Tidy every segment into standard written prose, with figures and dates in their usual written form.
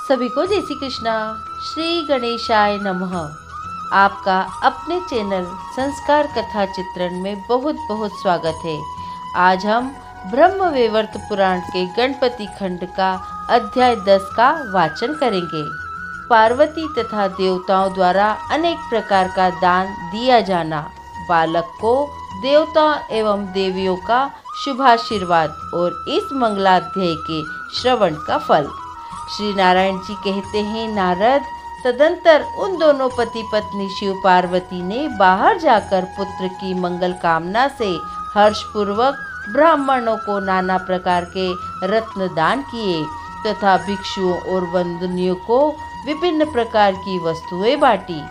सभी को जय श्री कृष्णा। श्री गणेशाय नमः। आपका अपने चैनल संस्कार कथा चित्रण में बहुत बहुत स्वागत है। आज हम ब्रह्म वैवर्त पुराण के गणपति खंड का अध्याय 10 का वाचन करेंगे। पार्वती तथा देवताओं द्वारा अनेक प्रकार का दान दिया जाना, बालक को देवता एवं देवियों का शुभाशीर्वाद और इस मंगलाध्याय के श्रवण का फल। श्री नारायण जी कहते हैं, नारद, तदंतर उन दोनों पति पत्नी शिव पार्वती ने बाहर जाकर पुत्र की मंगल कामना से हर्षपूर्वक ब्राह्मणों को नाना प्रकार के रत्न दान किए तथा भिक्षुओं और वंदनियों को विभिन्न प्रकार की वस्तुएं बांटी।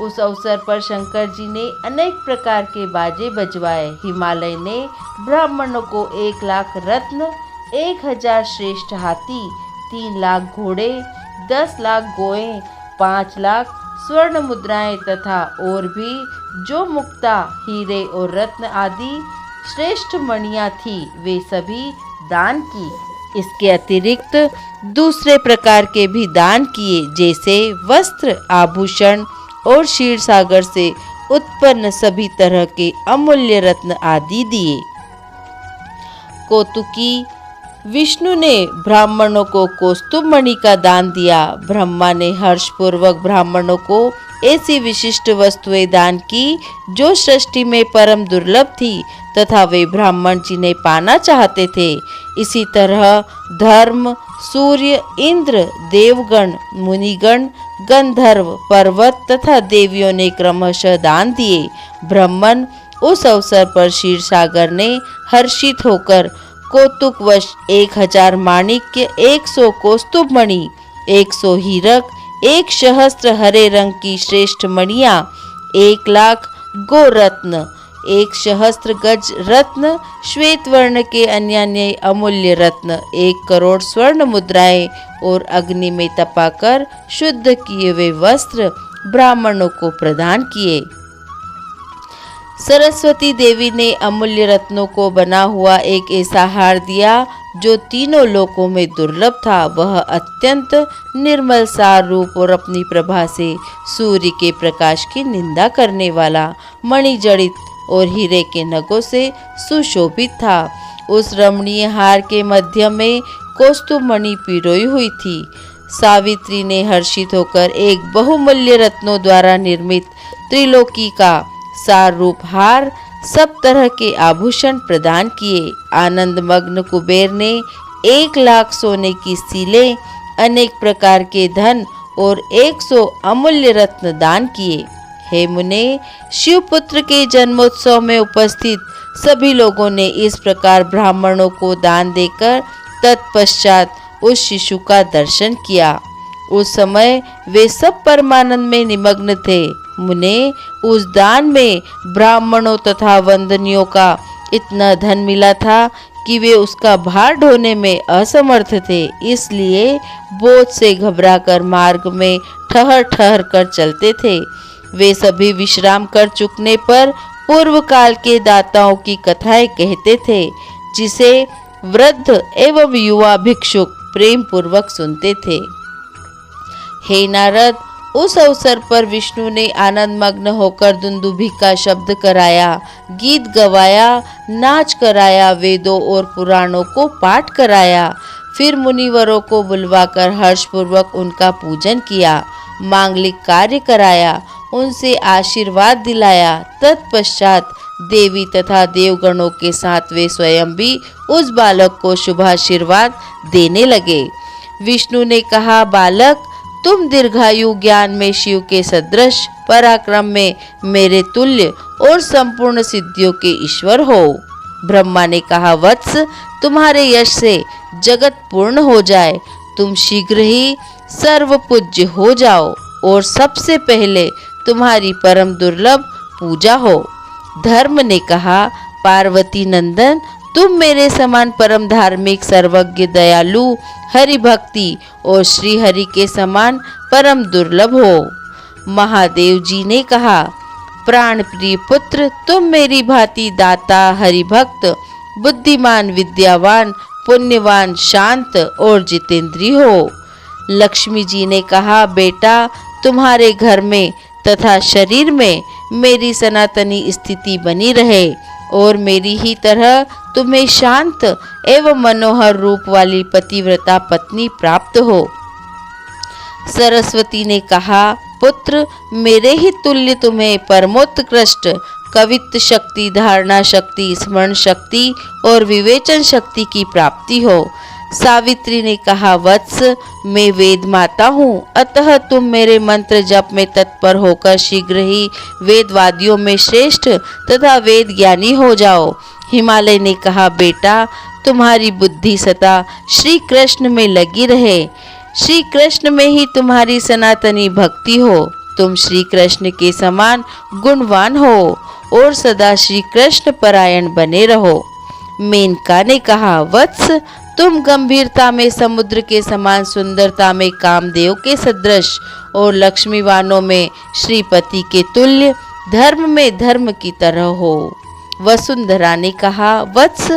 उस अवसर पर शंकर जी ने अनेक प्रकार के बाजे बजवाए। हिमालय ने ब्राह्मणों को 1 लाख रत्न, 1000 श्रेष्ठ हाथी, 3 लाख घोड़े, 10 लाख गोएं, 5 लाख स्वर्ण मुद्राएं तथा और भी जो मुक्ता, हीरे और रत्न आदि श्रेष्ठ मणियां थी, वे सभी दान की। इसके अतिरिक्त दूसरे प्रकार के भी दान किए, जैसे वस्त्र, आभूषण और क्षीर सागर से उत्पन्न सभी तरह के अमूल्य रत्न आदि दिए। कौतुकी विष्णु ने ब्राह्मणों को कौस्तुभ मणि का दान दिया। ब्रह्मा ने हर्षपूर्वक ब्राह्मणों को ऐसी विशिष्ट वस्तुएं दान की जो सृष्टि में परम दुर्लभ थी तथा वे ब्राह्मण जिन्हें पाना चाहते थे। इसी तरह धर्म, सूर्य, इंद्र, देवगण, मुनिगण, गंधर्व, पर्वत तथा देवियों ने क्रमशः दान दिए। ब्राह्मण उस अवसर पर क्षीर सागर ने हर्षित होकर कौतुकवश 1000 माणिक्य, 100 कौस्तुभ मणि, 100 हीरक, 1 सहस्त्र हरे रंग की श्रेष्ठ मणियां, 1 लाख गो रत्न, 1 सहस्त्र गज रत्न, श्वेत वर्ण के अन्य अमूल्य रत्न, 1 करोड़ स्वर्ण मुद्राएं और अग्नि में तपाकर शुद्ध किए हुए वस्त्र ब्राह्मणों को प्रदान किए। सरस्वती देवी ने अमूल्य रत्नों को बना हुआ एक ऐसा हार दिया जो तीनों लोकों में दुर्लभ था। वह अत्यंत निर्मल सार रूप और अपनी प्रभा से सूर्य के प्रकाश की निंदा करने वाला, मणिजड़ित और हीरे के नगों से सुशोभित था। उस रमणीय हार के मध्य में कौस्तुभ मणि पिरोई हुई थी। सावित्री ने हर्षित होकर एक बहुमूल्य रत्नों द्वारा निर्मित त्रिलोकी का सार रूप हार, सब तरह के आभूषण प्रदान किए। आनंद मग्न कुबेर ने 1 लाख सोने की सीलें, अनेक प्रकार के धन और 100 अमूल्य रत्न दान किए। हे मुने, शिवपुत्र के जन्मोत्सव में उपस्थित सभी लोगों ने इस प्रकार ब्राह्मणों को दान देकर तत्पश्चात उस शिशु का दर्शन किया। उस समय वे सब परमानंद में निमग्न थे। मुने, उस दान में ब्राह्मणों तथा वंदनियों का इतना धन मिला था कि वे उसका भार ढोने में असमर्थ थे। इसलिए बोझ से घबराकर मार्ग में ठहर ठहर कर चलते थे। वे सभी विश्राम कर चुकने पर पूर्व काल के दाताओं की कथाएं कहते थे, जिसे वृद्ध एवं युवा भिक्षुक प्रेम पूर्वक सुनते थे। हे नारद, उस अवसर पर विष्णु ने आनंद मग्न होकर दुंदुभि का शब्द कराया, गीत गवाया, नाच कराया, वेदों और पुराणों को पाठ कराया। फिर मुनिवरों को बुलवाकर हर्षपूर्वक उनका पूजन किया, मांगलिक कार्य कराया, उनसे आशीर्वाद दिलाया। तत्पश्चात देवी तथा देवगणों के साथ वे स्वयं भी उस बालक को शुभाशीर्वाद देने लगे। विष्णु ने कहा, बालक, तुम दीर्घायु, ज्ञान में शिव के सदृश, पराक्रम में मेरे तुल्य और संपूर्ण सिद्धियों के ईश्वर हो। ब्रह्मा ने कहा, वत्स, तुम्हारे यश से जगत पूर्ण हो जाए। तुम शीघ्र ही सर्व पूज्य हो जाओ और सबसे पहले तुम्हारी परम दुर्लभ पूजा हो। धर्म ने कहा, पार्वती नंदन, तुम मेरे समान परम धार्मिक, सर्वज्ञ, दयालु, हरि भक्ति और श्री हरि के समान परम दुर्लभ हो। महादेव जी ने कहा, प्राण प्रिय पुत्र, तुम मेरी भांति दाता, हरि भक्त, बुद्धिमान, विद्यावान, पुण्यवान, शांत और जितेंद्रिय हो। लक्ष्मी जी ने कहा, बेटा तुम्हारे घर में तथा शरीर में मेरी सनातनी स्थिति बनी रहे और मेरी ही तरह तुम्हें शांत एवं मनोहर रूप वाली पतिव्रता पत्नी प्राप्त हो। सरस्वती ने कहा, पुत्र मेरे ही तुल्य तुम्हें परमोत्कृष्ट कवित्व शक्ति, धारणा शक्ति, स्मरण शक्ति और विवेचन शक्ति की प्राप्ति हो। सावित्री ने कहा, वत्स मैं वेद माता हूँ, अतः तुम मेरे मंत्र जप में तत्पर होकर शीघ्र ही वेदवादियों में श्रेष्ठ तथा वेद ज्ञानी हो जाओ। हिमालय ने कहा, बेटा तुम्हारी बुद्धि सदा श्री कृष्ण में लगी रहे, श्री कृष्ण में ही तुम्हारी सनातनी भक्ति हो। तुम श्री कृष्ण के समान गुणवान हो और सदा श्री कृष्ण परायण बने रहो। मेनका ने कहा, वत्स तुम गंभीरता में समुद्र के समान, सुंदरता में कामदेव के सदृश और लक्ष्मीवानों में श्रीपति के तुल्य, धर्म में धर्म की तरह हो। वसुंधरा ने कहा, वत्स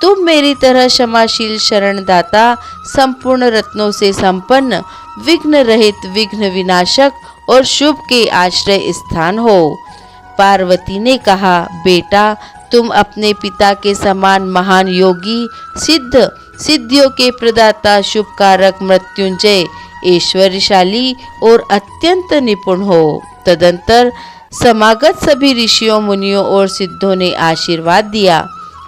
तुम मेरी तरह क्षमाशील, शरणदाता, संपूर्ण रत्नों से संपन्न, विघ्न रहित, विघ्न विनाशक और शुभ के आश्रय स्थान हो। पार्वती ने कहा, बेटा तुम अपने पिता के समान महान योगी, सिद्ध सिद्धियों के प्रदाता, शुभ कारक, मृत्युंजय, ऐश्वर्यशाली और अत्यंत निपुण हो। तदंतर समागत सभी ऋषियों, मुनियों और सिद्धों ने आशीर्वाद दिया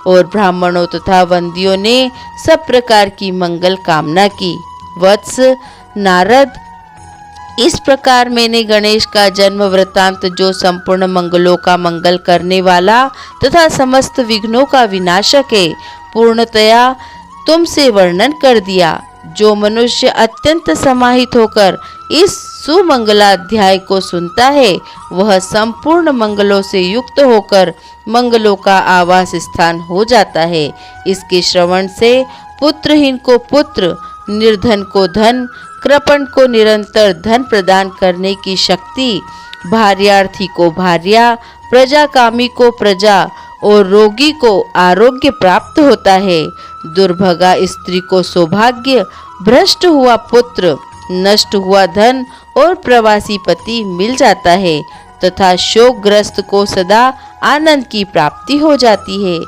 और ब्राह्मणों तथा वंदियों ने सब प्रकार की मंगल कामना की। वत्स नारद, इस प्रकार मैंने गणेश का जन्म वृत्तांत, जो संपूर्ण मंगलों का मंगल करने वाला तथा समस्त विघ्नों का विनाशक है, पूर्णतया तुमसे वर्णन कर दिया। जो मनुष्य अत्यंत समाहित होकर इस सुमंगलाध्याय को सुनता है, वह संपूर्ण मंगलों से युक्त होकर मंगलों का आवास स्थान हो जाता है। इसके श्रवण से पुत्रहीन को पुत्र, निर्धन को धन, कृपण को निरंतर धन प्रदान करने की शक्ति, भार्यार्थी को भार्या, प्रजाकामी को प्रजा और रोगी को आरोग्य प्राप्त होता है। दुर्भगा स्त्री को सौभाग्य, भ्रष्ट हुआ पुत्र, नष्ट हुआ धन और प्रवासी पति मिल जाता है तथा शोकग्रस्त को सदा आनंद की प्राप्ति हो जाती है।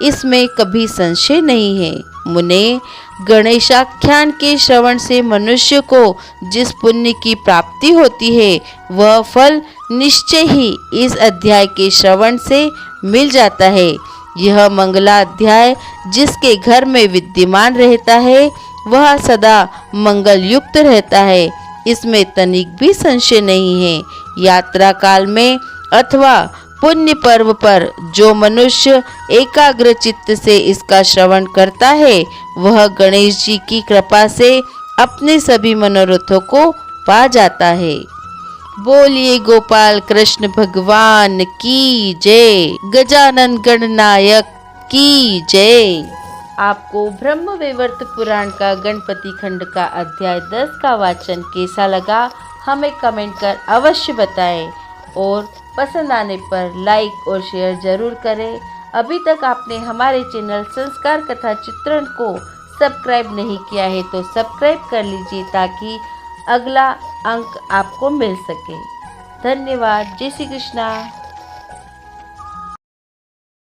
इसमें कभी संशय नहीं है। मुने, गणेशाख्यान के श्रवण से मनुष्य को जिस पुण्य की प्राप्ति होती है, वह फल निश्चय ही इस अध्याय के श्रवण से मिल जाता है। यह मंगलाध्याय जिसके घर में विद्यमान रहता है, वह सदा मंगल युक्त रहता है। इसमें तनिक भी संशय नहीं है। यात्रा काल में अथवा पुण्य पर्व पर जो मनुष्य एकाग्र चित्त से इसका श्रवण करता है, वह गणेश जी की कृपा से अपने सभी मनोरथों को पा जाता है। बोलिए गोपाल कृष्ण भगवान की जय। गजानन गणनायक की जय। आपको ब्रह्म वैवर्त पुराण का गणपति खंड का अध्याय 10 का वाचन कैसा लगा, हमें कमेंट कर अवश्य बताएं और पसंद आने पर लाइक और शेयर जरूर करें। अभी तक आपने हमारे चैनल संस्कार कथा चित्रण को सब्सक्राइब नहीं किया है तो सब्सक्राइब कर लीजिए ताकि अगला अंक आपको मिल सके। धन्यवाद। जय श्री कृष्णा।